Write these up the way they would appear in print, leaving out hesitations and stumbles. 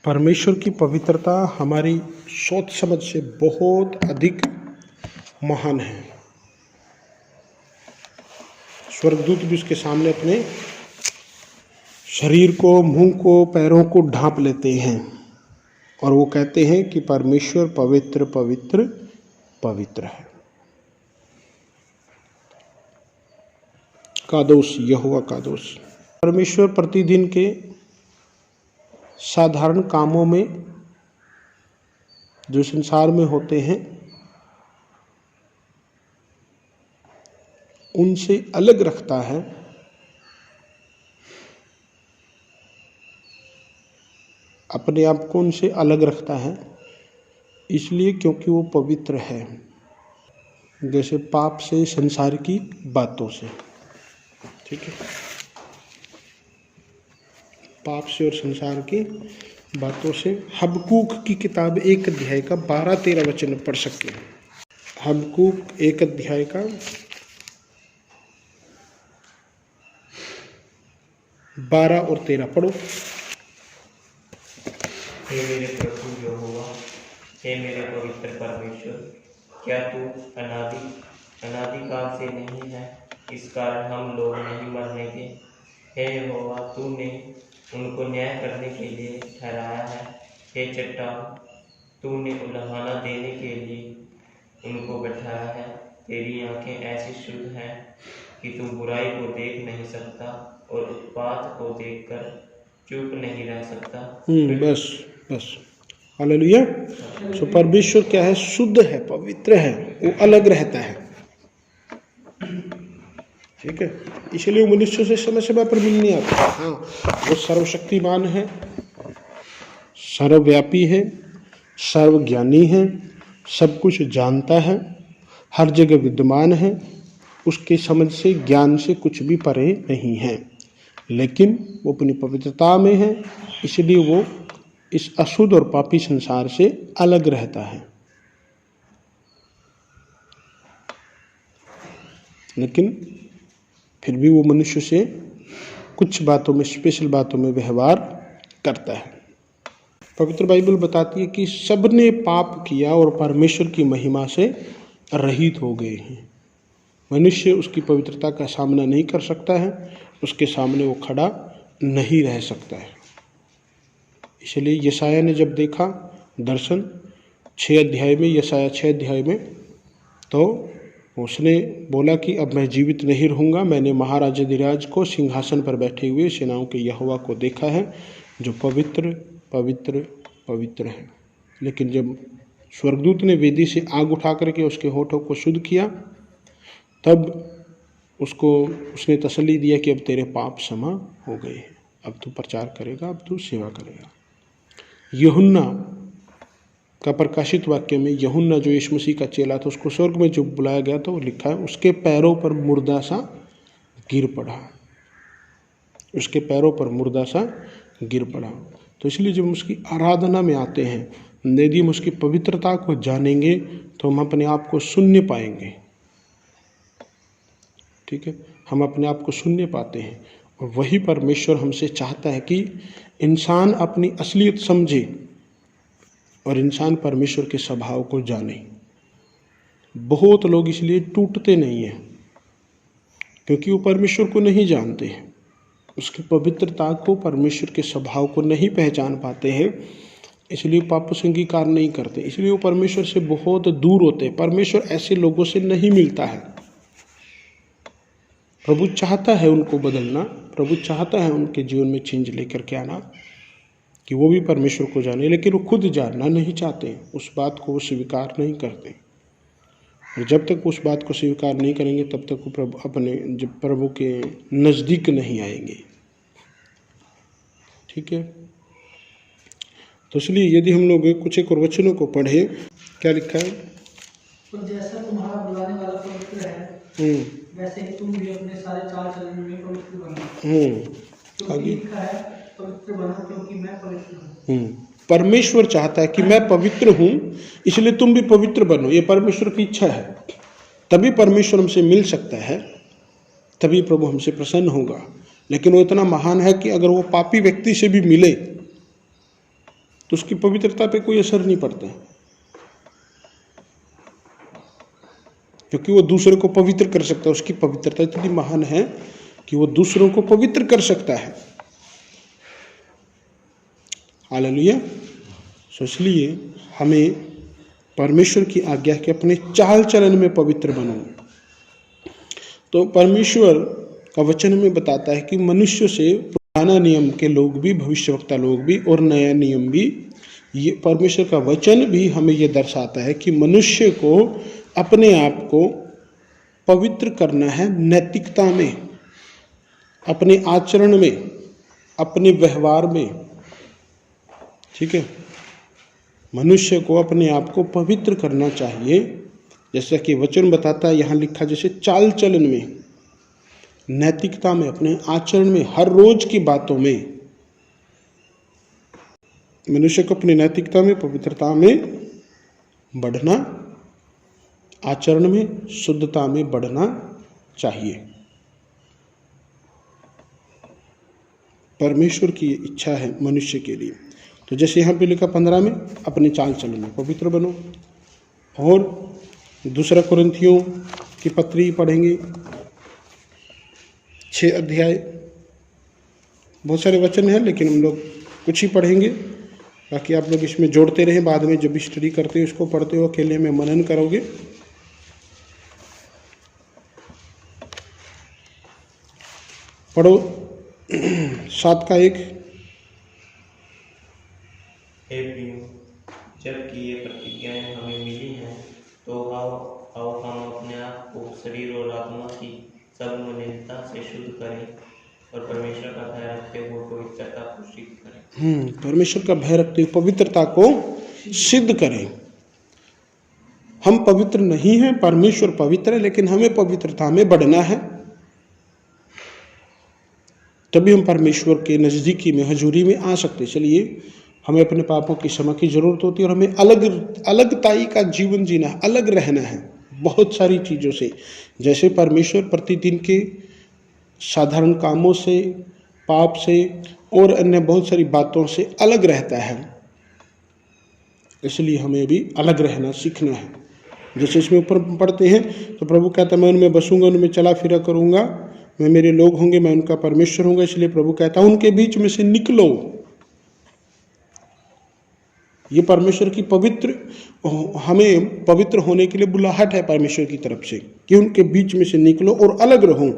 परमेश्वर की पवित्रता हमारी सोच समझ से बहुत अधिक महान है। स्वर्गदूत भी उसके सामने अपने शरीर को, मुंह को, पैरों को ढांप लेते हैं और वो कहते हैं कि परमेश्वर पवित्र पवित्र पवित्र है। कादोस, यहोवा कादोस। परमेश्वर प्रतिदिन के साधारण कामों में जो संसार में होते हैं उनसे अलग रखता है। अपने आप को उनसे अलग रखता है इसलिए क्योंकि वो पवित्र है। जैसे पाप से, संसार की बातों से, ठीक है, पाप से और संसार की बातों से। हबक्कूक की किताब 1 अध्याय का 12-13 वचन पढ़ सकते हैं। हबक्कूक 1 अध्याय का 12 और 13 पढ़ो। हे मेरे प्रभु यहोवा, हे मेरे पवित्र परमेश्वर, क्या तू अनादिकाल से नहीं है? इस कारण हम लोग नहीं मरने के। हे यहोवा, तूने उनको न्याय करने के लिए ठहराया है। हे चट्टान, तूने उल्हाना देने के लिए उनको बैठाया है। तेरी आंखें ऐसी शुद्ध हैं कि तू बुराई को देख नहीं सकता और उत्पात को देखकर चुप नहीं रह सकता। बस हालेलुया। सो परमेश्वर क्या है? शुद्ध है, पवित्र है, वो अलग रहता है, ठीक है। इसलिए वो मनुष्यों से समय समय पर मिलने आता है। हाँ, वो सर्वशक्तिमान है, सर्वव्यापी है, सर्वज्ञानी है, सब कुछ जानता है, हर जगह विद्यमान है, उसके समझ से, ज्ञान से कुछ भी परे नहीं है। लेकिन वो अपनी पवित्रता में है, इसलिए वो इस अशुद्ध और पापी संसार से अलग रहता है। लेकिन फिर भी वो मनुष्य से कुछ बातों में, स्पेशल बातों में व्यवहार करता है। पवित्र बाइबल बताती है कि सबने पाप किया और परमेश्वर की महिमा से रहित हो गए हैं। मनुष्य उसकी पवित्रता का सामना नहीं कर सकता है, उसके सामने वो खड़ा नहीं रह सकता है। इसलिए यशाया ने जब देखा दर्शन 6 अध्याय में, यशाया 6 अध्याय में, तो उसने बोला कि अब मैं जीवित नहीं रहूँगा। मैंने महाराजाधिराज को सिंहासन पर बैठे हुए सेनाओं के यहोवा को देखा है जो पवित्र पवित्र पवित्र है। लेकिन जब स्वर्गदूत ने वेदी से आग उठा करके उसके होठों को शुद्ध किया, तब उसने तसल्ली दिया कि अब तेरे पाप क्षमा हो गए, अब तू प्रचार करेगा, अब तू सेवा करेगा। यूहन्ना का प्रकाशित वाक्य में, यूहन्ना जो यीशु मसीह का चेला था, उसको स्वर्ग में जो बुलाया गया तो लिखा है उसके पैरों पर मुर्दा सा गिर पड़ा, उसके पैरों पर मुर्दा सा गिर पड़ा। तो इसलिए जब हम उसकी आराधना में आते हैं, यदि हम उसकी पवित्रता को जानेंगे तो हम अपने आप को शून्य पाएंगे, ठीक है, हम अपने आप को शून्य पाते हैं। और वही परमेश्वर हमसे चाहता है कि इंसान अपनी असलियत समझे और इंसान परमेश्वर के स्वभाव को जाने। बहुत लोग इसलिए टूटते नहीं हैं क्योंकि वो परमेश्वर को नहीं जानते हैं, उसकी पवित्रता को, परमेश्वर के स्वभाव को नहीं पहचान पाते हैं, इसलिए पापों से अंगीकार नहीं करते, इसलिए वो परमेश्वर से बहुत दूर होते हैं। परमेश्वर ऐसे लोगों से नहीं मिलता है। प्रभु चाहता है उनको बदलना, प्रभु चाहता है उनके जीवन में चेंज लेकर के आना कि वो भी परमेश्वर को जाने, लेकिन वो खुद जानना नहीं चाहते, उस बात को वो स्वीकार नहीं करते। और जब तक उस बात को स्वीकार नहीं करेंगे तब तक वो प्रभु के नज़दीक नहीं आएंगे, ठीक है। तो इसलिए यदि हम लोग कुछ एक और वचनों को पढ़े, क्या लिखा है? तो जैसा तुम्हारा बुलाने वाला पवित्र है, वैसे ही तुम भी अपने सारे चाल चलन में पवित्र बनो। आगे लिखा है, पवित्र बनो क्योंकि मैं पवित्र हूँ। परमेश्वर चाहता है कि मैं पवित्र हूँ, इसलिए तुम भी पवित्र बनो। ये परमेश्वर की इच्छा है। तभी परमेश्वर हमसे मिल सकता है, तभी प्रभु हमसे प्रसन्न होगा। लेकिन वो इतना महान है कि अगर वो पापी व्यक्ति से भी मिले तो उसकी पवित्रता पे कोई असर नहीं पड़ता, क्योंकि वो दूसरे को पवित्र कर सकता है। उसकी पवित्रता इतनी महान है कि वो दूसरों को पवित्र कर सकता है। हालेलुया। सो इसलिए हमें परमेश्वर की आज्ञा है कि अपने चाल चलन में पवित्र बनो। तो परमेश्वर का वचन हमें बताता है कि मनुष्य से पुराना नियम के लोग भी, भविष्यवक्ता लोग भी और नया नियम भी, ये परमेश्वर का वचन भी हमें ये दर्शाता है कि मनुष्य को अपने आप को पवित्र करना है नैतिकता में, अपने आचरण में, अपने व्यवहार में। ठीक है, मनुष्य को अपने आप को पवित्र करना चाहिए, जैसा कि वचन बताता है, यहाँ लिखा जैसे चाल चलन में, नैतिकता में, अपने आचरण में, हर रोज की बातों में मनुष्य को अपनी नैतिकता में, पवित्रता में बढ़ना, आचरण में शुद्धता में बढ़ना चाहिए। परमेश्वर की इच्छा है मनुष्य के लिए। तो जैसे यहाँ पे लिखा 15 में, अपने चाल चलन में पवित्र बनो। और दूसरा कुरिन्थियों की पत्री पढ़ेंगे, 6 अध्याय, बहुत सारे वचन हैं लेकिन हम लोग कुछ ही पढ़ेंगे, बाकी आप लोग इसमें जोड़ते रहें। बाद में जब स्टडी करते हो, इसको पढ़ते हो, अकेले में मनन करोगे। पढ़ो 7 का 1। हे प्रियो, जबकि ये प्रतिज्ञाएं हमें मिली हैं, तो आओ हम अपने आप को शरीर और आत्मा की सब मलिनता से शुद्ध करें और परमेश्वर का भय रखते हुए पवित्रता को सिद्ध करें। परमेश्वर का भय रखते हुए पवित्रता को सिद्ध करें। हम पवित्र नहीं हैं, परमेश्वर पवित्र है, लेकिन हमें पवित्रता में बढ़ना है, तभी हम परमेश्वर के नज़दीकी में, हजूरी में आ सकते। चलिए, हमें अपने पापों की क्षमा की जरूरत होती है और हमें अलगताई का जीवन जीना है, अलग रहना है बहुत सारी चीज़ों से। जैसे परमेश्वर प्रतिदिन के साधारण कामों से, पाप से और अन्य बहुत सारी बातों से अलग रहता है, इसलिए हमें भी अलग रहना सीखना है। जैसे इसमें ऊपर पढ़ते हैं तो प्रभु कहता है, मैं उनमें बसूंगा, उनमें चला फिरा करूंगा, मैं मेरे लोग होंगे, मैं उनका परमेश्वर होंगे। इसलिए प्रभु कहता है, उनके बीच में से निकलो। ये परमेश्वर की हमें पवित्र होने के लिए बुलाहट है परमेश्वर की तरफ से कि उनके बीच में से निकलो और अलग रहो।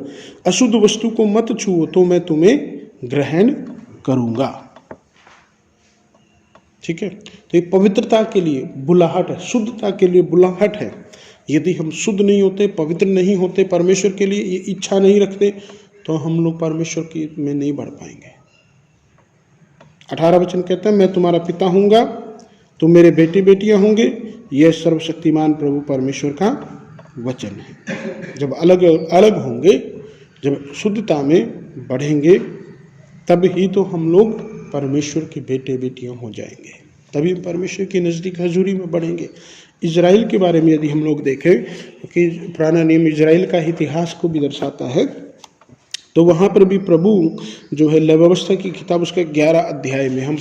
अशुद्ध वस्तु को मत छुओ, तो मैं तुम्हें ग्रहण करूंगा। ठीक है, तो ये पवित्रता के लिए बुलाहट है, शुद्धता के लिए बुलाहट है। यदि हम शुद्ध नहीं होते, पवित्र नहीं होते, परमेश्वर के लिए ये इच्छा नहीं रखते, तो हम लोग परमेश्वर की में नहीं बढ़ पाएंगे। 18 वचन कहता है, मैं तुम्हारा पिता हूँगा, तुम मेरे बेटे बेटियां होंगे। यह सर्वशक्तिमान प्रभु परमेश्वर का वचन है। जब अलग अलग होंगे, जब शुद्धता में बढ़ेंगे, तब ही तो हम लोग परमेश्वर के बेटे बेटियां हो जाएंगे, तभी हम परमेश्वर के नज़दीक हजूरी में बढ़ेंगे। इजराइल के बारे में यदि हम लोग देखें, कि पुराना नियम इजराइल का इतिहास को भी दर्शाता है, तो वहाँ पर भी प्रभु जो है लय व्यवस्था की किताब उसके 11 अध्याय में हम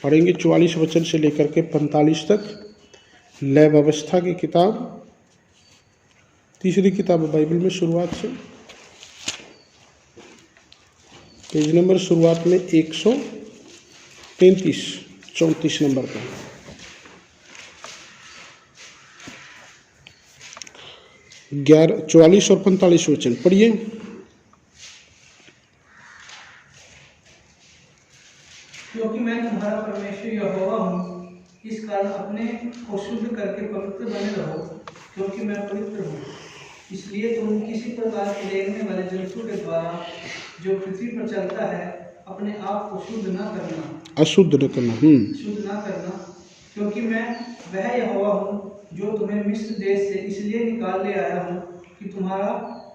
पढ़ेंगे 44 वचन से लेकर के 45 तक। लय व्यवस्था की किताब, तीसरी किताब है बाइबल में, शुरुआत से पेज नंबर शुरुआत में 133 34 नंबर पर। ग्यारह 44 और 45 वचन पढ़िए। क्योंकि मैं तुम्हारा परमेश्वर यहोवा हूँ, इस कारण अपने को शुद्ध करके पवित्र बने रहो, क्योंकि मैं पवित्र हूँ। इसलिए तुम किसी प्रकार के रेंगने वाले जंतु के द्वारा जो पृथ्वी पर चलता है, अपने आप को शुद्ध न करना, शुद्ध न करना, क्योंकि मैं वह यहोवा हूँ जो तुम्हें मिस्र देश से इसलिए निकाल ले आया हूँ कि तुम्हारा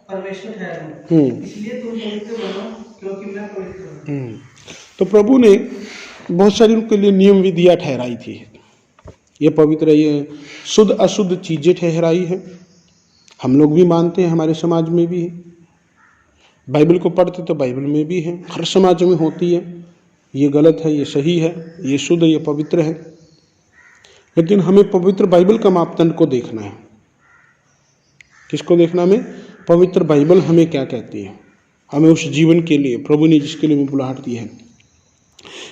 परमेश्वर ठहरूं। इसलिए तुम पवित्र बनो, क्योंकि मैं पवित्र हूँ। तो प्रभु ने बहुत सारी उनके लिए नियम विधियाँ ठहराई थी। ये पवित्र, ये शुद्ध अशुद्ध चीजें ठहराई है। हम लोग भी मानते हैं, हमारे समाज में भी है। बाइबल को पढ़ते तो बाइबल में भी है, हर समाज में होती है। ये गलत है, ये सही है, ये शुद्ध, ये पवित्र है। लेकिन हमें पवित्र बाइबल का मापदंड को देखना है। किसको देखना? हमें पवित्र बाइबल हमें क्या कहती है, हमें उस जीवन के लिए प्रभु ने जिसके लिए बुलाहट दी है।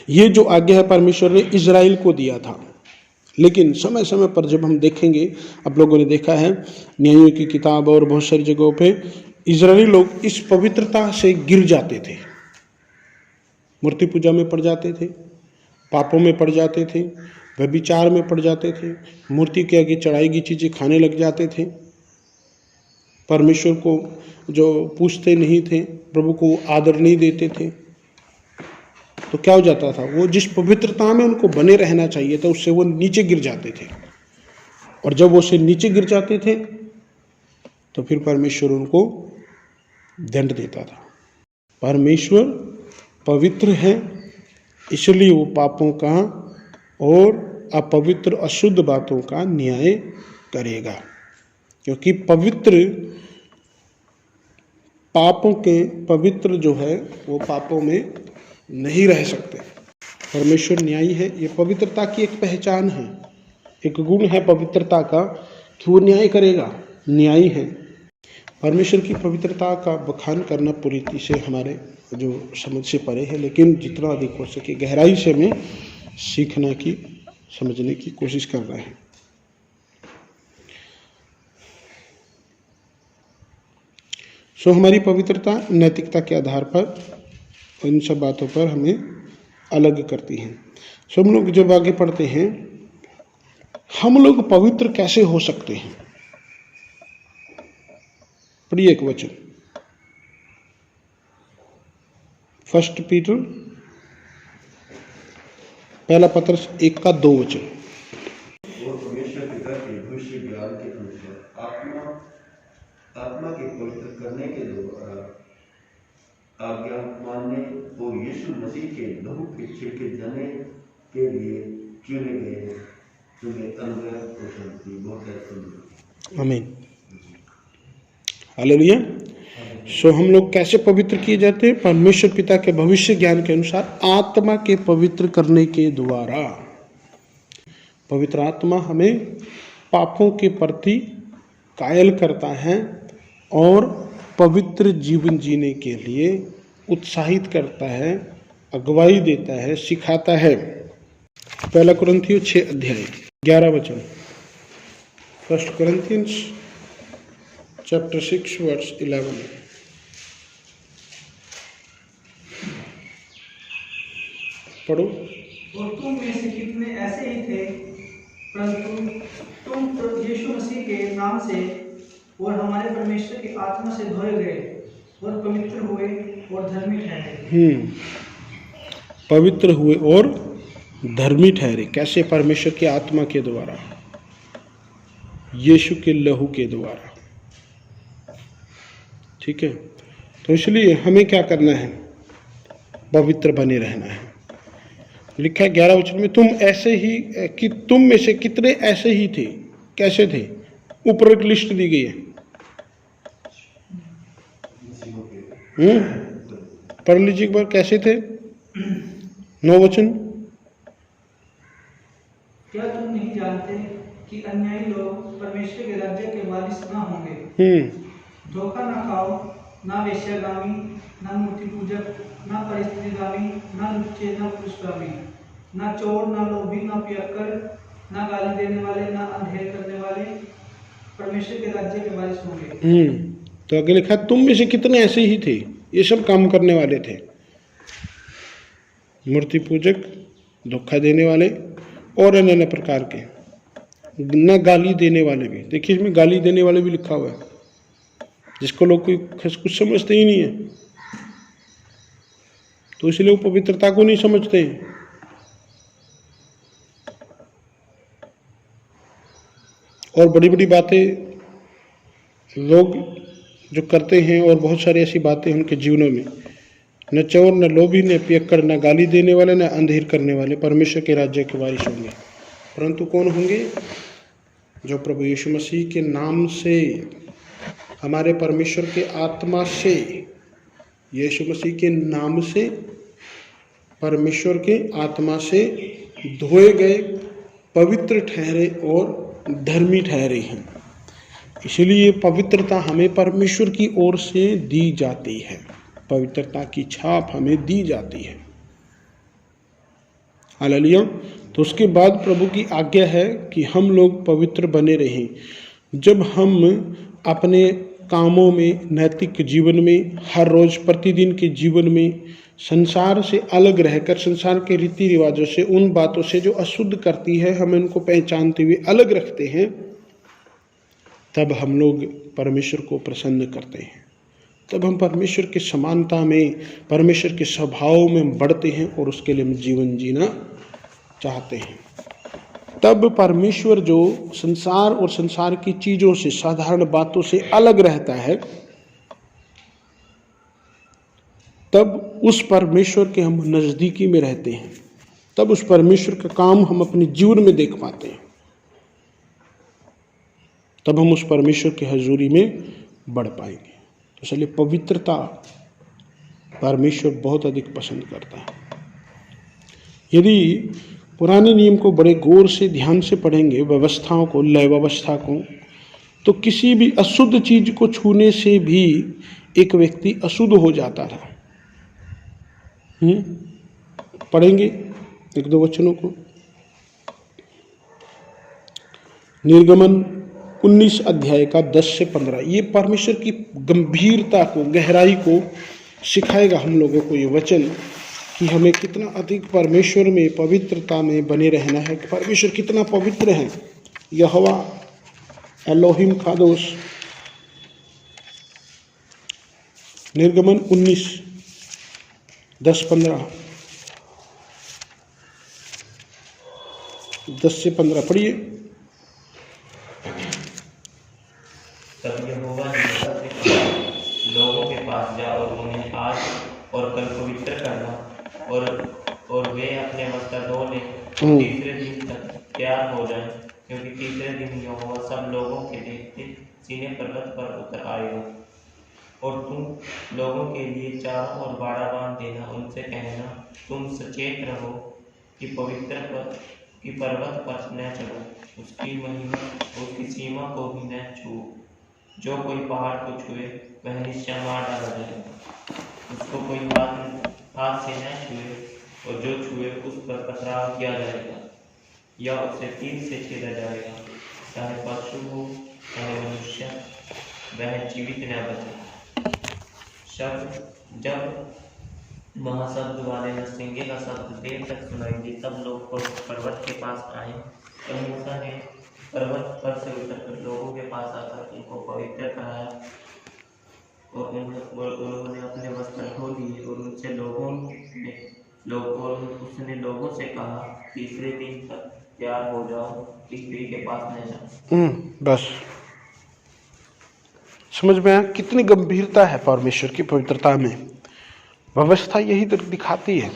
ये जो आज्ञा है परमेश्वर ने इजराइल को दिया था, लेकिन समय समय पर जब हम देखेंगे, आप लोगों ने देखा है न्यायों की किताब और बहुत सारी जगहों पे इजरायली लोग इस पवित्रता से गिर जाते थे, मूर्ति पूजा में पड़ जाते थे, पापों में पड़ जाते थे, व्यभिचार में पड़ जाते थे, मूर्ति के आगे चढ़ाई गई चीज़ें खाने लग जाते थे, परमेश्वर को जो पूछते नहीं थे, प्रभु को आदर नहीं देते थे। तो क्या हो जाता था? वो जिस पवित्रता में उनको बने रहना चाहिए था उससे वो नीचे गिर जाते थे, और जब वो से नीचे गिर जाते थे तो फिर परमेश्वर उनको दंड देता था। परमेश्वर पवित्र है, इसलिए वो पापों का और अपवित्र अशुद्ध बातों का न्याय करेगा, क्योंकि पवित्र पापों के पवित्र जो है वो पापों में नहीं रह सकते। परमेश्वर न्यायी है, ये पवित्रता की एक पहचान है, एक गुण है पवित्रता का कि वो न्याय करेगा, न्यायी है। परमेश्वर की पवित्रता का बखान करना पूरी रीति से हमारे जो समझ से परे है, लेकिन जितना अधिक हो सके गहराई से हमें सीखने की, समझने की कोशिश कर रहे हैं। सो हमारी पवित्रता नैतिकता के आधार पर इन सब बातों पर हमें अलग करती हैं। सो हम लोग जब आगे पढ़ते हैं, हम लोग पवित्र कैसे हो सकते हैं? पढ़िए एक वचन, 1 पीटर पहला पत्र 1:2 वचन। और परमेश्वर पिता के भविष्य ज्ञान के अनुसार आत्मा के पवित्र करने के द्वारा आज्ञा मानने और यीशु मसीह के लहू के छिड़के जाने के लिए चुने गए हैं, तुम्हें अनुग्रह और शांति बहुत है। आमीन, हालेलुया। सो हम लोग कैसे पवित्र किए जाते हैं? परमेश्वर पिता के भविष्य ज्ञान के अनुसार आत्मा के पवित्र करने के द्वारा। पवित्र आत्मा हमें पापों के प्रति कायल करता है और पवित्र जीवन जीने के लिए उत्साहित करता है, अगुवाई देता है, सिखाता है। पहला कुरिन्थियों 6:11 वचन, 1 Corinthians chapter 6 verse 11। पढ़ो। और तुम में से कितने ऐसे ही थे, परंतु तुम यीशु मसीह के नाम से और हमारे परमेश्वर की आत्मा से धोए गए और पवित्र हुए और धर्मी ठहरे। पवित्र हुए और धर्मी ठहरे। कैसे? परमेश्वर की आत्मा के द्वारा, यीशु के लहू के द्वारा। ठीक है, तो इसलिए हमें क्या करना है? पवित्र बने रहना है। लिखा है 11 वचन में, तुम ऐसे ही कि तुम में से कितने ऐसे ही थे। कैसे थे? ऊपर एक लिस्ट दी गई है। पढ़ लीजिए एक बार, कैसे थे? 9 वचन। क्या तुम नहीं जानते कि अन्यायी लोग परमेश्वर के राज्य के वारिस ना होंगे? धोखा ना खाओ, ना वेश्यागामी, ना मूर्ति पूजक, ना परिस्थितिगामी, ना लुच्चे, ना पुरुषगामी, ना चोर, ना लोभी, ना पियक्कर, ना गाली देने वाले, ना अंधेर करने वाले परमेश्वर के राज्य के वारिस होंगे। तो आगे लिखा, तुम में से कितने ऐसे ही थे, ये सब काम करने वाले थे। मूर्ति पूजक, धोखा देने वाले और अन्य अन्य प्रकार के, न गाली देने वाले भी। देखिए इसमें गाली देने वाले भी लिखा हुआ है, जिसको लोग कोई कुछ समझते ही नहीं है, तो इसलिए वो पवित्रता को नहीं समझते हैं। और बड़ी बड़ी बातें लोग जो करते हैं, और बहुत सारी ऐसी बातें उनके जीवनों में, न चोर, न लोभी, न पियक्कड़, न गाली देने वाले, न अंधेर करने वाले परमेश्वर के राज्य के वारिस होंगे। परंतु कौन होंगे? जो प्रभु यीशु मसीह के नाम से, हमारे परमेश्वर के आत्मा से, यीशु मसीह के नाम से परमेश्वर के आत्मा से धोए गए, पवित्र ठहरे और धर्मी ठहरे हैं। इसलिए पवित्रता हमें परमेश्वर की ओर से दी जाती है, पवित्रता की छाप हमें दी जाती है। हालेलुया। तो उसके बाद प्रभु की आज्ञा है कि हम लोग पवित्र बने रहें। जब हम अपने कामों में, नैतिक जीवन में, हर रोज प्रतिदिन के जीवन में संसार से अलग रहकर, संसार के रीति रिवाजों से, उन बातों से जो अशुद्ध करती है, हमें उनको पहचानते हुए अलग रखते हैं, तब हम लोग परमेश्वर को प्रसन्न करते हैं। तब हम परमेश्वर की समानता में, परमेश्वर के स्वभाव में बढ़ते हैं और उसके लिए हम जीवन जीना चाहते हैं। तब परमेश्वर जो संसार और संसार की चीजों से, साधारण बातों से अलग रहता है, तब उस परमेश्वर के हम नजदीकी में रहते हैं। तब उस परमेश्वर का काम हम अपने जीवन में देख पाते हैं। तब हम उस परमेश्वर की हजूरी में बढ़ पाएंगे। तो इसलिए पवित्रता परमेश्वर बहुत अधिक पसंद करता है। यदि पुराने नियम को बड़े गौर से, ध्यान से पढ़ेंगे, व्यवस्थाओं को, लय व्यवस्था को, तो किसी भी अशुद्ध चीज को छूने से भी एक व्यक्ति अशुद्ध हो जाता था। पढ़ेंगे एक दो वचनों को। निर्गमन 19 अध्याय का 10 से 15, ये परमेश्वर की गंभीरता को, गहराई को सिखाएगा हम लोगों को ये वचन, कि हमें कितना अधिक परमेश्वर में, पवित्रता में बने रहना है, कि परमेश्वर कितना पवित्र है। यहोवा एलोहिम कादोस। निर्गमन 19 10-15, 10 से 15 पढ़िए। तब यहोवा ने मूसा से कहा, लोगों के पास जा और उन्हें आज और कल पवित्र करना, और वे अपने वस्त्र धो लें, तीसरे दिन तक तैयार हो जाएं, क्योंकि तीसरे दिन यहोवा सब लोगों के देखते सीने पर्वत पर उतर आएगा। और तुम लोगों के लिए चारों ओर बाड़ा बांध देना, उनसे कहना, तुम सचेत रहो कि पर्वत पर न चढ़ो, उसकी महिमा, उसकी सीमा को भी न छुओ। जो कोई पहाड़ को छुए वह निश्चय मार डाला जाएगा। उसको कोई हाथ से न छुए, और जो छुए उस पर पथराव किया जाएगा, या उसे तीर से छेदा जाएगा। चाहे पशु हो चाहे मनुष्य, वह जीवित न बचे। जब महाशब्द वाले नरसिंगे का शब्द देर तक सुनाई दी, तब लोग पर्वत के पास आए। तो मूसा ने पर्वत पर से उतरकर लोगों के पास आकर उनको पवित्र कराया, और उन्होंने अपने वस्त्र धो लिए, और उसने लोगों से कहा, तीसरे दिन तक तैयार हो जाओ, स्त्री के पास न जाओ। बस समझ में आया कितनी गंभीरता है परमेश्वर की पवित्रता में। व्यवस्था यही दिखाती है।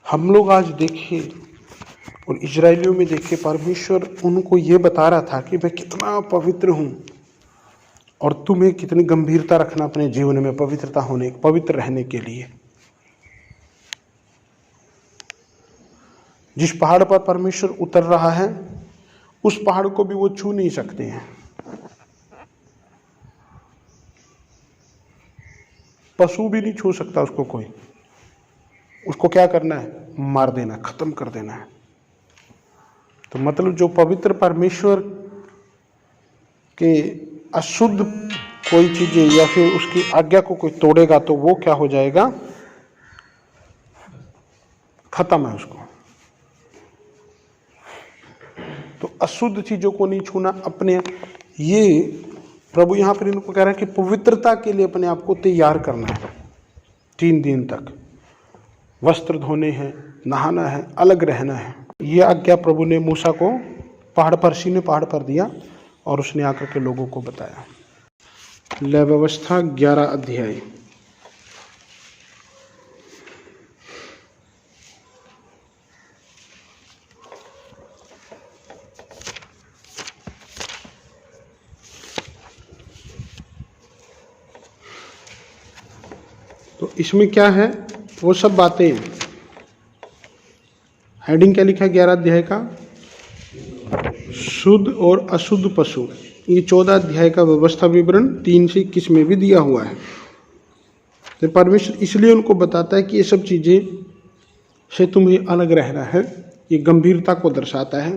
हम लोग आज देखिए और इजरायलियों में देखिए, परमेश्वर उनको ये बता रहा था कि मैं कितना पवित्र हूं, और तुम्हें कितनी गंभीरता रखना अपने जीवन में पवित्र रहने के लिए। जिस पहाड़ पर परमेश्वर उतर रहा है, उस पहाड़ को भी वो छू नहीं सकते हैं। पशु भी नहीं छू सकता उसको कोई। उसको क्या करना है? मार देना, खत्म कर देना है। तो मतलब जो पवित्र परमेश्वर के अशुद्ध कोई चीजें या फिर उसकी आज्ञा को कोई तोड़ेगा, तो वो क्या हो जाएगा? खत्म है उसको। तो अशुद्ध चीजों को नहीं छूना। अपने ये प्रभु यहाँ पर इनको कह रहा है कि पवित्रता के लिए अपने आप को तैयार करना है। 3 दिन तक वस्त्र धोने हैं, नहाना है, अलग रहना है। ये आज्ञा प्रभु ने मूसा को सीने पहाड़ पर दिया, और उसने आकर के लोगों को बताया। लय व्यवस्था 11 अध्याय। तो इसमें क्या है, वो सब बातें, हेडिंग क्या लिखा 11 अध्याय का, शुद्ध और अशुद्ध पशु। ये 14 अध्याय का व्यवस्था विवरण 3 से 21 में भी दिया हुआ है। तो परमेश्वर इसलिए उनको बताता है कि ये सब चीज़ें से तुम्हें अलग रहना है, ये गंभीरता को दर्शाता है,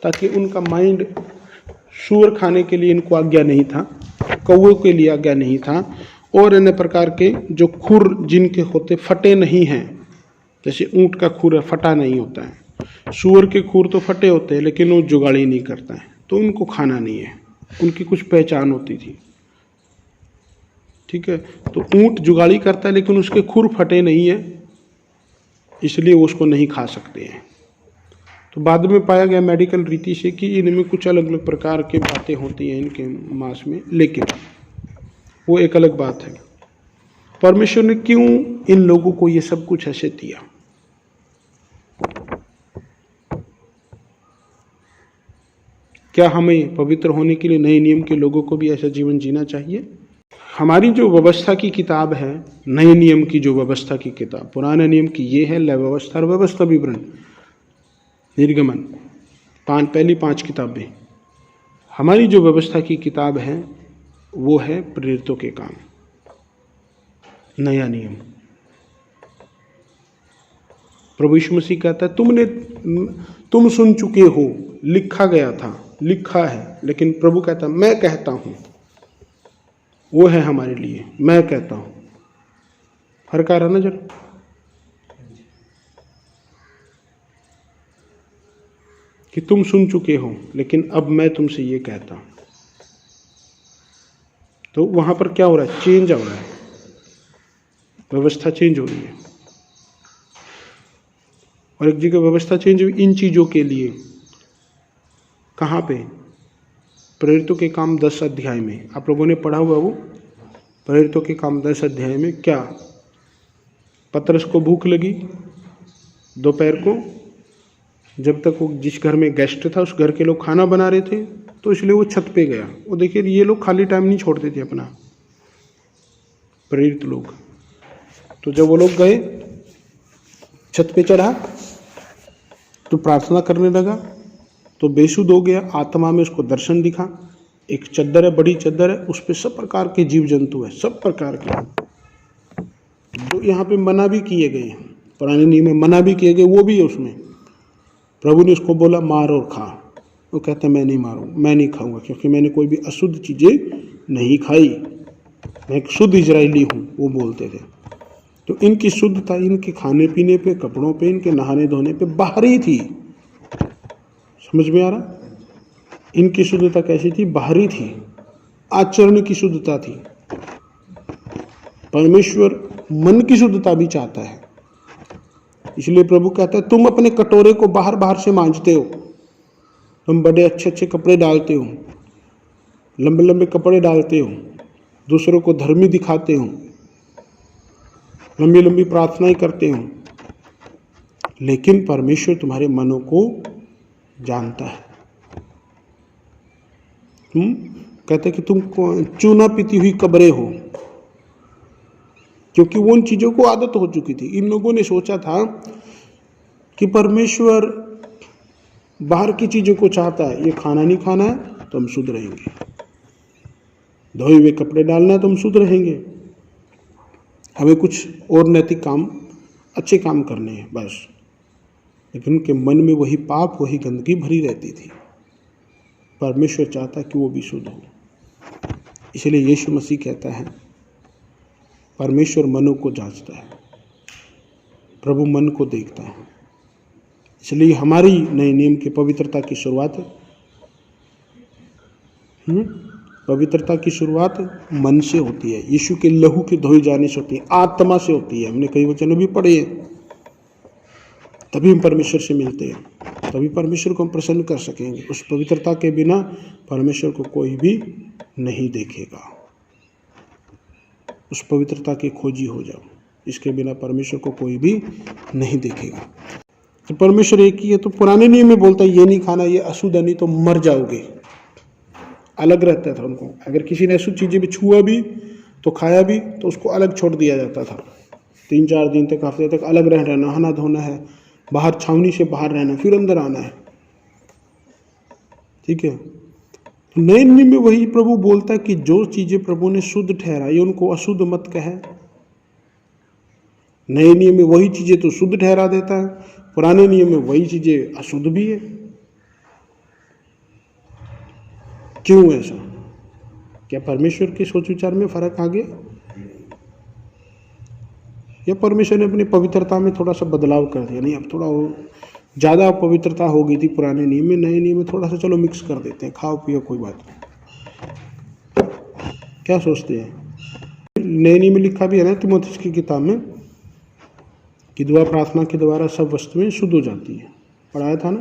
ताकि उनका माइंड सूअर खाने के लिए इनको आज्ञा नहीं था, कौवे के लिए आज्ञा नहीं था, और अन्य प्रकार के जो खुर जिनके होते फटे नहीं हैं, जैसे ऊँट का खुर है फटा नहीं होता है, सूअर के खुर तो फटे होते हैं लेकिन वो जुगाड़ी नहीं करता है, तो उनको खाना नहीं है, उनकी कुछ पहचान होती थी। ठीक है, तो ऊँट जुगाड़ी करता है लेकिन उसके खुर फटे नहीं है, इसलिए वो उसको नहीं खा सकते हैं। तो बाद में पाया गया मेडिकल रीति से कि इनमें कुछ अलग अलग प्रकार की बातें होती हैं इनके मांस में, लेकिन वो एक अलग बात है। परमेश्वर ने क्यों इन लोगों को ये सब कुछ ऐसे दिया? क्या हमें पवित्र होने के लिए नए नियम के लोगों को भी ऐसा जीवन जीना चाहिए? हमारी जो व्यवस्था की किताब है, नए नियम की जो व्यवस्था की किताब, पुराने नियम की ये है लय व्यवस्था और व्यवस्था विवरण, निर्गमन, पहली 5 किताबें। हमारी जो व्यवस्था की किताब है वो है प्रेरितों के काम, नया नियम। प्रभु यीशु मसीह कहता है तुम सुन चुके हो, लिखा गया था, लिखा है, लेकिन प्रभु कहता है मैं कहता हूं, वो है हमारे लिए, मैं कहता हूं। फर्क आ रहा ना जरा? कि तुम सुन चुके हो लेकिन अब मैं तुमसे ये कहता हूं। तो वहां पर क्या हो रहा है? चेंज हो रहा है, व्यवस्था चेंज हो रही है। और एक जगह व्यवस्था चेंज हुई इन चीजों के लिए, कहां पे? प्रेरितों के काम 10 अध्याय में। आप लोगों ने पढ़ा हुआ वो प्रेरितों के काम 10 अध्याय में क्या? पतरस को भूख लगी दोपहर को, जब तक वो जिस घर में गेस्ट था उस घर के लोग खाना बना रहे थे, तो इसलिए वो छत पे गया। वो देखिए ये लोग खाली टाइम नहीं छोड़ते थे अपना, प्रेरित लोग। तो जब वो लोग गए, छत पे चढ़ा तो प्रार्थना करने लगा, तो बेसुध हो गया, आत्मा में उसको दर्शन दिखा। एक चद्दर है, बड़ी चद्दर है, उस पर सब प्रकार के जीव जंतु है, सब प्रकार के, जो यहाँ पे मना भी किए गए हैं, पुराने नियम में मना भी किए गए, वो भी है उसमें। प्रभु ने उसको बोला मार और खा, वो कहता मैं नहीं मारूँ, मैं नहीं खाऊंगा, क्योंकि मैंने कोई भी अशुद्ध चीज़ें नहीं खाई, मैं एक शुद्ध इजरायली हूँ, वो बोलते थे। तो इनकी शुद्धता इनके खाने पीने पे, कपड़ों पे, इनके नहाने धोने पे बाहरी थी। समझ में आ रहा? इनकी शुद्धता कैसी थी? बाहरी थी, आचरण की शुद्धता थी। परमेश्वर मन की शुद्धता भी चाहता है, इसलिए प्रभु कहता है तुम अपने कटोरे को बाहर बाहर से मांजते हो, तुम बड़े अच्छे अच्छे कपड़े डालते हो, लंबे लंबे कपड़े डालते हो, दूसरों को धर्मी दिखाते हो, लंबी लंबी प्रार्थनाएं करते हो, लेकिन परमेश्वर तुम्हारे मनों को जानता है। तुम कहते कि तुम चूना पीती हुई कब्रें हो, क्योंकि वो उन चीजों को आदत हो चुकी थी। इन लोगों ने सोचा था कि परमेश्वर बाहर की चीजों को चाहता है, ये खाना नहीं खाना है तो हम शुद्ध रहेंगे, धोए हुए कपड़े डालना है तो हम शुद्ध रहेंगे, हमें कुछ और नैतिक काम, अच्छे काम करने हैं बस। लेकिन उनके मन में वही पाप, वही गंदगी भरी रहती थी। परमेश्वर चाहता है कि वो भी शुद्ध हो। इसलिए यीशु मसीह कहता है परमेश्वर मनों को जांचता है, प्रभु मन को देखता है। इसलिए हमारी नए नियम की पवित्रता की शुरुआत पवित्रता की शुरुआत मन से होती है, यीशु के लहू के धोए जाने से होती है, आत्मा से होती है। हमने कई वचन भी पढ़े हैं। तभी हम परमेश्वर से मिलते हैं, तभी परमेश्वर को हम प्रसन्न कर सकेंगे। उस पवित्रता के बिना परमेश्वर को कोई भी नहीं देखेगा। उस पवित्रता की खोजी हो जाओ, इसके बिना परमेश्वर को कोई भी नहीं देखेगा। तो परमेश्वर एक ही है। तो पुराने नियम में बोलता है ये नहीं खाना, ये अशुद्ध है, नहीं तो मर जाओगे। अलग रहता था उनको। अगर किसी ने अशुद्ध चीजें भी छुआ भी तो खाया भी तो उसको अलग छोड़ दिया जाता था, 3-4 दिन तक, हफ्ते तक अलग रहना, नहाना धोना है, बाहर छावनी से बाहर रहना, फिर अंदर आना है। ठीक है। तो नए नियम में वही प्रभु बोलता है कि जो चीजें प्रभु ने शुद्ध ठहराई उनको अशुद्ध मत कहे। नए नियम में वही चीजें तो शुद्ध ठहरा देता है, पुराने नियम में वही चीजें अशुद्ध भी है। क्यों ऐसा? क्या परमेश्वर के सोच विचार में फर्क आ गया, या परमेश्वर ने अपनी पवित्रता में थोड़ा सा बदलाव कर दिया? नहीं, अब थोड़ा ज़्यादा पवित्रता हो गई थी पुराने नियम में, नए नियम में थोड़ा सा चलो मिक्स कर देते हैं, खाओ पियो कोई बात नहीं। क्या सोचते हैं? नए नियम में लिखा भी है ना तीमुथियुस की किताब में कि दुआ प्रार्थना के द्वारा सब वस्तुएं शुद्ध हो जाती है, पढ़ाया था ना।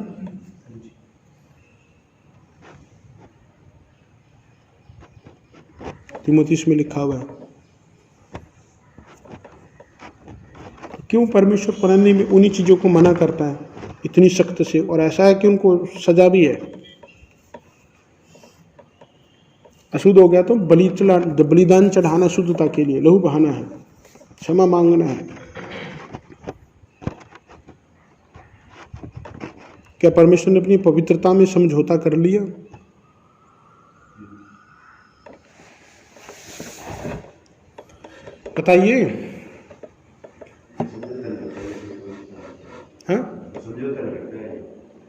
तीमुथियुस में लिखा हुआ है। क्यों परमेश्वर पुराने नियम में उन्हीं चीज़ों को मना करता है इतनी सख्त से, और ऐसा है कि उनको सजा भी है। अशुद्ध हो गया तो बलिदान चढ़ाना शुद्धता के लिए, लहू बहाना है, क्षमा मांगना है। क्या परमेश्वर ने अपनी पवित्रता में समझौता कर लिया? बताइए।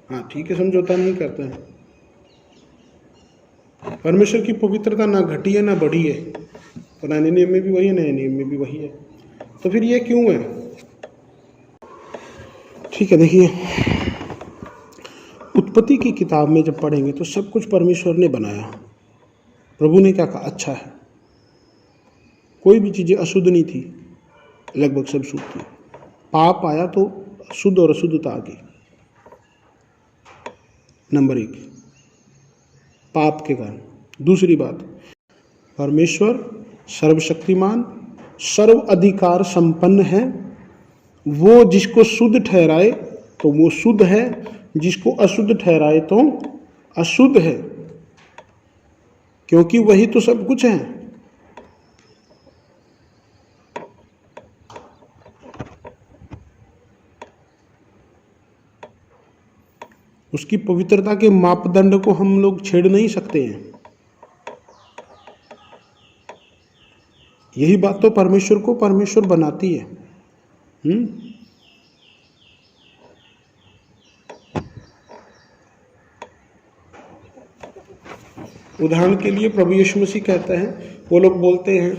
हाँ ठीक है, समझौता नहीं करता है। परमेश्वर की पवित्रता ना घटी है ना बढ़ी है, पुराने नियम में भी वही है, नए नियम में भी वही है। तो फिर ये क्यों है? ठीक है, देखिए उत्पत्ति की किताब में जब पढ़ेंगे तो सब कुछ परमेश्वर ने बनाया। प्रभु ने क्या कहा? अच्छा है। कोई भी चीजें अशुद्ध नहीं थी, लगभग सब शुद्ध थी। पाप आया तो शुद्ध और अशुद्धता आ गई। नंबर 1 पाप के कारण। दूसरी बात, परमेश्वर सर्वशक्तिमान सर्व अधिकार संपन्न है। वो जिसको शुद्ध ठहराए तो वो शुद्ध है, जिसको अशुद्ध ठहराए तो अशुद्ध है, क्योंकि वही तो सब कुछ है। उसकी पवित्रता के मापदंड को हम लोग छेड़ नहीं सकते हैं। यही बात तो परमेश्वर को परमेश्वर बनाती है। उदाहरण के लिए प्रभु यीशु मसीह कहते हैं, वो लोग बोलते हैं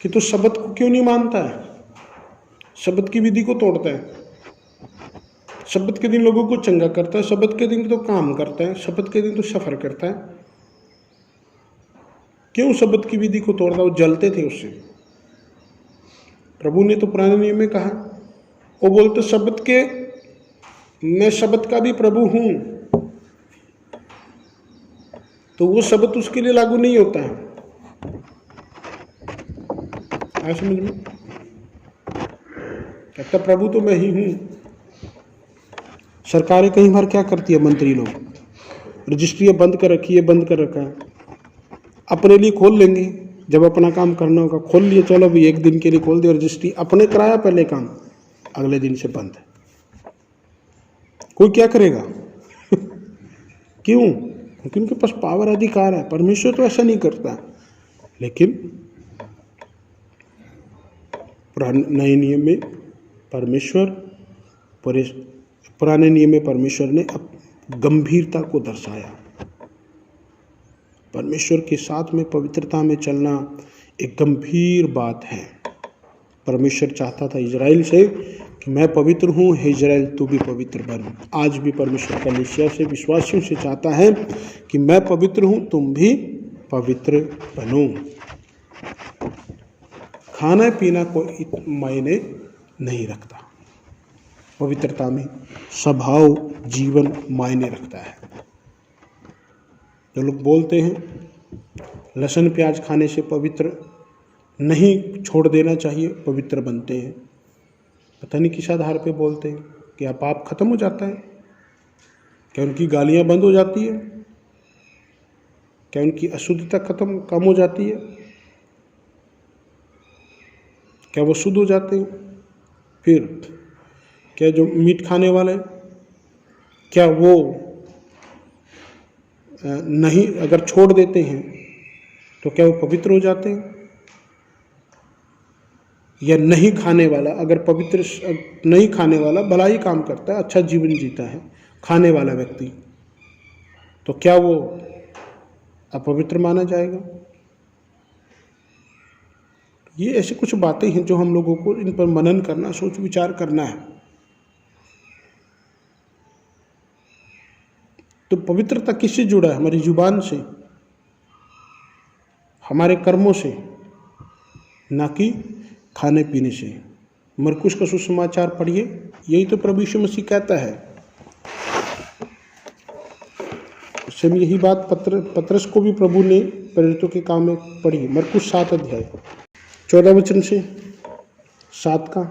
कि तू शब्द को क्यों नहीं मानता है, शब्द की विधि को तोड़ता है, शब्द के दिन लोगों को चंगा करता है, शब्द के दिन तो काम करता है, शब्द के दिन तो सफर करता है। क्यों शब्द की विधि को तोड़ता? वो जलते थे उससे। प्रभु ने तो पुराने नियम में कहा, वो बोलते शब्द के, मैं शब्द का भी प्रभु हूं, तो वो शब्द उसके लिए लागू नहीं होता है। आया समझ में? कहता प्रभु तो मैं ही हूं। सरकारें कई बार क्या करती है, मंत्री लोग रजिस्ट्रियां बंद कर रखी है, बंद कर रखा है, अपने लिए खोल लेंगे, जब अपना काम करना होगा खोल लिए, चलो भी एक दिन के लिए खोल दिया रजिस्ट्री, अपने कराया पहले काम, अगले दिन से बंद है। कोई क्या करेगा? क्यों? क्योंकि उनके पास पावर अधिकार है। परमेश्वर तो ऐसा नहीं करता। लेकिन नए नियम में परमेश्वर, पुराने नियम में परमेश्वर ने गंभीरता को दर्शाया। परमेश्वर के साथ में पवित्रता में चलना एक गंभीर बात है। परमेश्वर चाहता था इजराइल से कि मैं पवित्र हूँ, हे इजराइल तू भी पवित्र बन। आज भी परमेश्वर कलीसिया से, विश्वासियों से चाहता है कि मैं पवित्र हूँ, तुम भी पवित्र बनो। खाना पीना कोई मायने नहीं रखता, पवित्रता में स्वभाव जीवन मायने रखता है। जो लोग बोलते हैं लहसुन प्याज खाने से पवित्र नहीं, छोड़ देना चाहिए, पवित्र बनते हैं, पता नहीं किस आधार पे बोलते हैं। क्या पाप खत्म हो जाता है? क्या उनकी गालियां बंद हो जाती है? क्या उनकी अशुद्धता कम हो जाती है? क्या वो शुद्ध हो जाते हैं? फिर क्या जो मीट खाने वाले, क्या वो नहीं, अगर छोड़ देते हैं तो क्या वो पवित्र हो जाते हैं? या नहीं खाने वाला, अगर पवित्र नहीं खाने वाला भला ही काम करता है, अच्छा जीवन जीता है, खाने वाला व्यक्ति, तो क्या वो अपवित्र माना जाएगा? ये ऐसी कुछ बातें हैं जो हम लोगों को इन पर मनन करना, सोच विचार करना है। तो पवित्रता किससे जुड़ा है? हमारी जुबान से, हमारे कर्मों से, ना कि खाने पीने से। मरकुस का सुसमाचार पढ़िए, यही तो प्रभु यीशु मसीह कहता है। उससे में यही बात पतरस को भी प्रभु ने प्रेरितों के काम में पढ़ी। मरकुस 7 अध्याय 14 वचन से 7 का।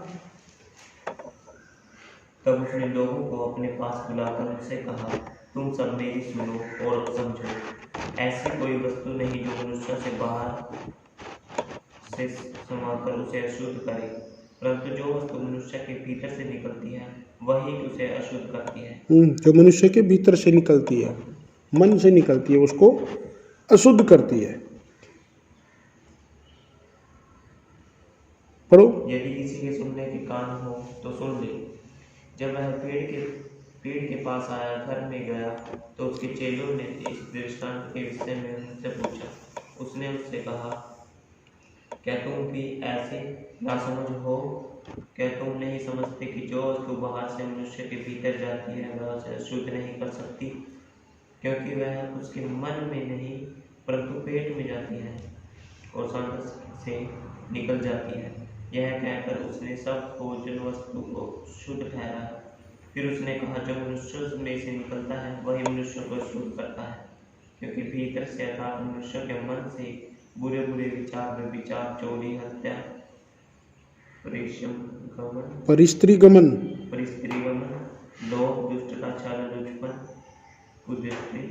तब उसने लोगों को अपने पास बुलाकर उनसे कहा, तुम सब मेरी सुनो और समझो। ऐसी कोई वस्तु नहीं जो मनुष्य से बाहर से समाकर उसे अशुद्ध करे, परंतु जो वस्तु मनुष्य के भीतर से निकलती है वही उसे अशुद्ध करती है। जो मनुष्य के भीतर से निकलती है, मन से निकलती है, उसको अशुद्ध करती है। पढ़ो। यदि किसी के सुनने के कान हो तो सुन ले। जब वह पेड़ के पास आया, घर में गया, तो उसके चेलों ने इस दृष्टांत के विषय में उनसे पूछा। उसने उससे कहा, क्या तुम भी ऐसे नासमझ हो? क्या तुम नहीं समझते कि जो वस्तु बाहर से मनुष्य के भीतर जाती है वह उसे अशुद्ध नहीं कर सकती, क्योंकि वह उसके मन में नहीं परंतु पेट में जाती है और सांस से निकल जाती है। यह कहकर उसने सब भोजन वस्तु को शुद्ध ठहराया। फिर उसने कहा, जो मनुष्य में से निकलता है वही मनुष्य को शुद्ध करता है, क्योंकि भीतर से अर्थात मनुष्य के मन से बुरे बुरे विचार, व्यभिचार, चोरी, हत्या, परिस्त्रीगमन, लोभ, दुष्टता, छल, लुचपन, कुदृष्टि,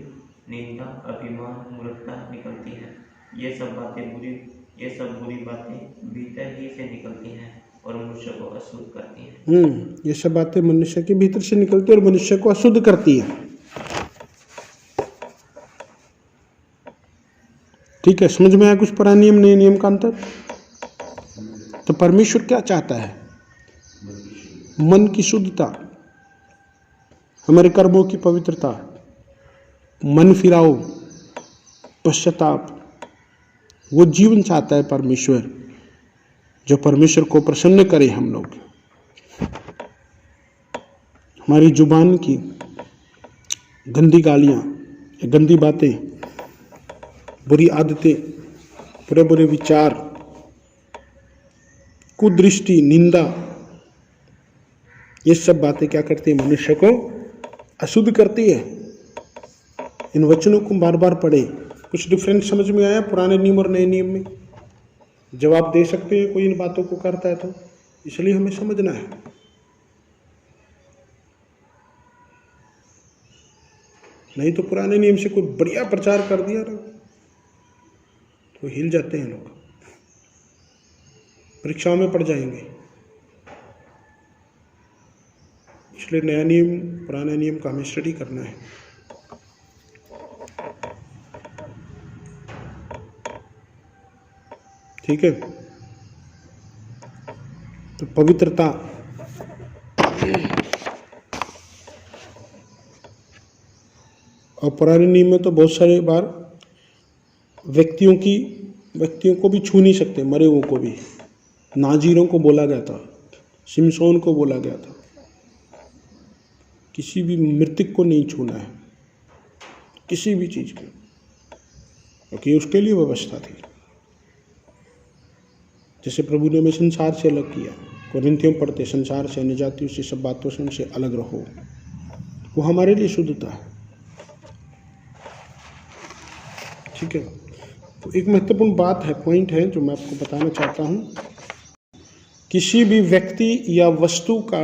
निंदा, अभिमान, मूर्खता निकलती है। ये सब बुरी बातें भीतर ही से निकलती हैं और मनुष्य को अशुद्ध करती हैं। ये सब बातें मनुष्य के भीतर से निकलती है और मनुष्य को अशुद्ध करती है। ठीक है, समझ में आया कुछ पुराने नियम नए नियम का अंतर? तो परमेश्वर क्या चाहता है? मन की शुद्धता, हमारे कर्मों की पवित्रता, मन फिराओ, पश्चाताप, वो जीवन चाहता है परमेश्वर, जो परमेश्वर को प्रसन्न करे। हम लोग हमारी जुबान की गंदी गालियां, गंदी बातें, बुरी आदतें, बुरे बुरे विचार, कुदृष्टि, निंदा, ये सब बातें क्या करती है? मनुष्य को अशुद्ध करती है। इन वचनों को बार बार पढ़े। कुछ डिफरेंस समझ में आया पुराने नियम और नए नियम में? जवाब दे सकते हैं कोई इन बातों को करता है तो, इसलिए हमें समझना है। नहीं तो पुराने नियम से कोई बढ़िया प्रचार कर दिया ना तो हिल जाते हैं लोग, परीक्षाओं में पड़ जाएंगे। इसलिए नया नियम पुराने नियम का हमें स्टडी करना है। ठीक है, तो पवित्रता और पुराने नियम में तो बहुत सारे बार व्यक्तियों को भी छू नहीं सकते, मरे हुओं को भी। नाजीरों को बोला गया था, शिमशोन को बोला गया था, किसी भी मृतक को नहीं छूना है, किसी भी चीज़ को, क्योंकि उसके लिए व्यवस्था थी। जैसे प्रभु ने हमें संसार से अलग किया, कोरिन्थियों पढ़ते, संसार से, अन्य जातियों से, सब बातों से उनसे अलग रहो, वो हमारे लिए शुद्धता है। ठीक है, तो एक महत्वपूर्ण बात है, पॉइंट है जो मैं आपको बताना चाहता हूँ। किसी भी व्यक्ति या वस्तु का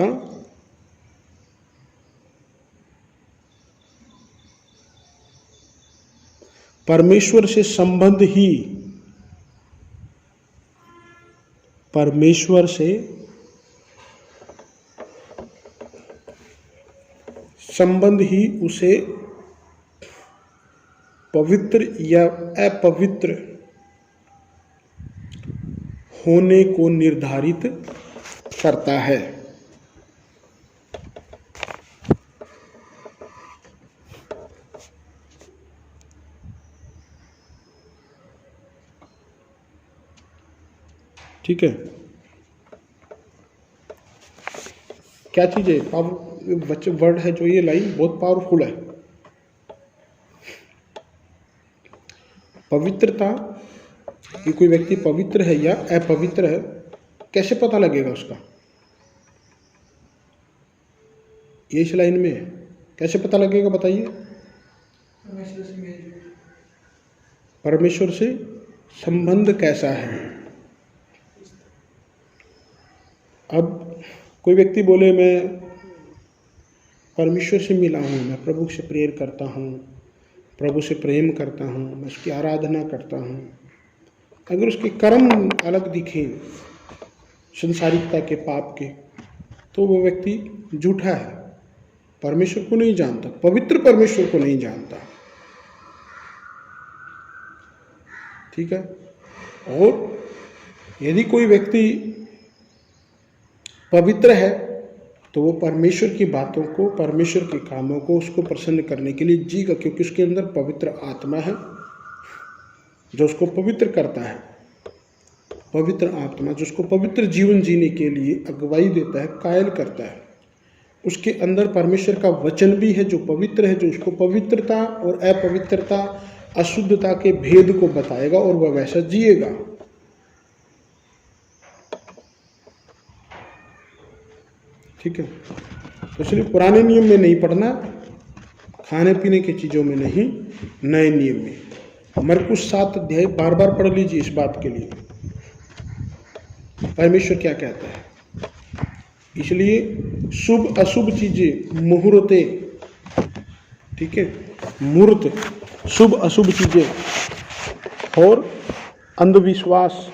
परमेश्वर से संबंध ही उसे पवित्र या अपवित्र होने को निर्धारित करता है। ठीक है, क्या चीज है? बच्चे वर्ड है जो ये लाइन बहुत पावरफुल है। पवित्रता, कि कोई व्यक्ति पवित्र है या अपवित्र है, कैसे पता लगेगा उसका? ये इस लाइन में है, कैसे पता लगेगा बताइए? परमेश्वर से संबंध कैसा है? अब कोई व्यक्ति बोले मैं परमेश्वर से मिला हूँ, मैं प्रभु से प्रेयर करता हूँ, प्रभु से प्रेम करता हूँ, मैं उसकी आराधना करता हूँ, अगर उसके कर्म अलग दिखे संसारिकता के, पाप के, तो वो व्यक्ति झूठा है, परमेश्वर को नहीं जानता, पवित्र परमेश्वर को नहीं जानता। ठीक है। और यदि कोई व्यक्ति पवित्र है तो वो परमेश्वर की बातों को, परमेश्वर के कामों को, उसको प्रसन्न करने के लिए जीगा, क्योंकि उसके अंदर पवित्र आत्मा है जो उसको पवित्र करता है। पवित्र आत्मा जो उसको पवित्र जीवन जीने के लिए अगुवाई देता है, कायल करता है। उसके अंदर परमेश्वर का वचन भी है जो पवित्र है, जो उसको पवित्रता और अपवित्रता, अशुद्धता के भेद को बताएगा और वह वैसा जिएगा। ठीक है। तो इसलिए पुराने नियम में नहीं पढ़ना, खाने पीने की चीज़ों में नहीं, नए नियम में। मरकुस 7 अध्याय बार बार पढ़ लीजिए इस बात के लिए, परमेश्वर क्या कहता है। इसलिए शुभ अशुभ चीज़ें, मुहूर्तें, ठीक है, मुहूर्त, शुभ अशुभ चीज़ें और अंधविश्वास,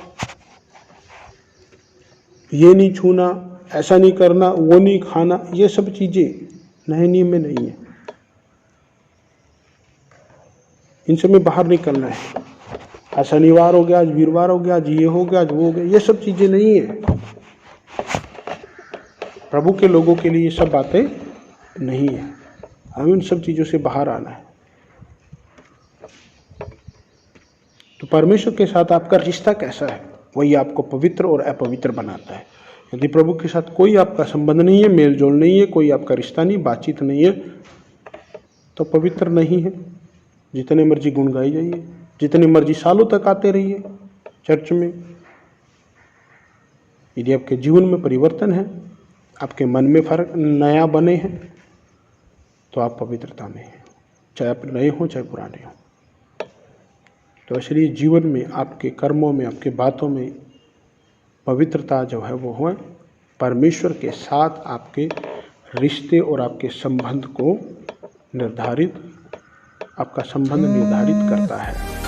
ये नहीं छूना, ऐसा नहीं करना, वो नहीं खाना, ये सब चीज़ें नए नियम में नहीं है। इन सब में बाहर निकलना है। आज शनिवार हो गया, आज वीरवार हो गया, आज ये हो गया, आज वो हो गया, ये सब चीज़ें नहीं है। प्रभु के लोगों के लिए ये सब बातें नहीं है। हमें उन सब चीज़ों से बाहर आना है। तो परमेश्वर के साथ आपका रिश्ता कैसा है, वही आपको पवित्र और अपवित्र बनाता है। यदि प्रभु के साथ कोई आपका संबंध नहीं है, मेल जोल नहीं है, कोई आपका रिश्ता नहीं, बातचीत नहीं है, तो पवित्र नहीं है। जितने मर्जी गुण गाई जाइए, जितने मर्जी सालों तक आते रहिए चर्च में, यदि आपके जीवन में परिवर्तन है, आपके मन में फर्क नया बने हैं, तो आप पवित्रता में हैं, चाहे आप नए हों चाहे पुराने हों। तो इसलिए जीवन में, आपके कर्मों में, आपके बातों में पवित्रता जो है वो है परमेश्वर के साथ आपके रिश्ते और आपके संबंध को निर्धारित, आपका संबंध निर्धारित करता है।